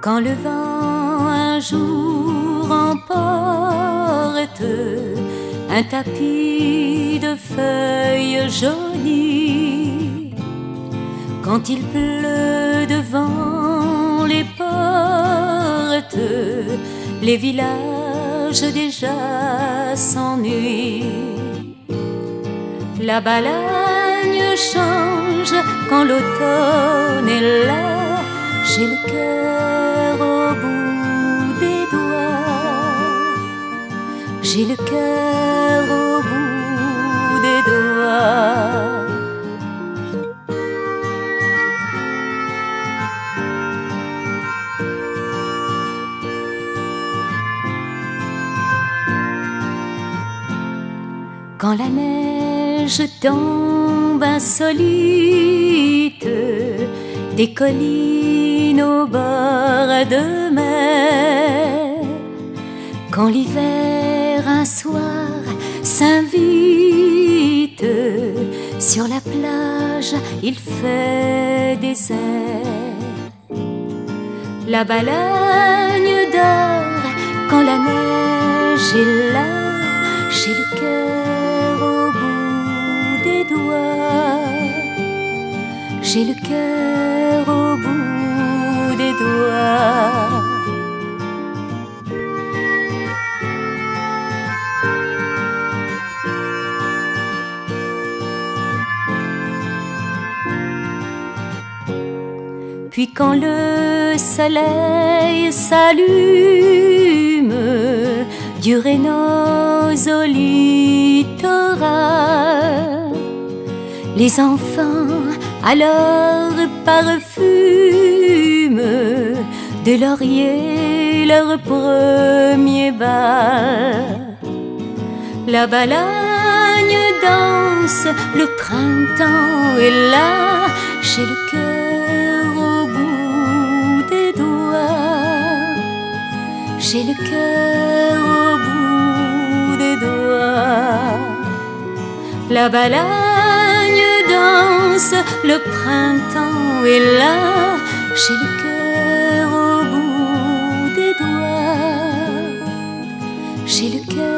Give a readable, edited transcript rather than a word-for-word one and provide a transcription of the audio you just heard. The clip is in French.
Quand le vent un jour emporte un tapis de feuilles jolies, quand il pleut devant les portes, les villages déjà s'ennuient. La Balagne change quand l'automne est là. J'ai le cœur au bout des doigts. J'ai le cœur au bout des doigts. Quand la neige tombe insolite des collines au bord de mer, quand l'hiver un soir s'invite sur la plage, il fait désert. La Balagne dort quand la neige est là. J'ai le cœur au bout des doigts. J'ai le cœur au bout des doigts. Puis quand le soleil s'allume du Rhénose au littoral, les enfants alors parfument de laurier leur premier bal. La Balagne danse, le printemps est là. J'ai le cœur au bout des doigts. J'ai le cœur au bout des doigts. La Balagne danse, le printemps est là. J'ai le cœur au bout des doigts. J'ai le cœur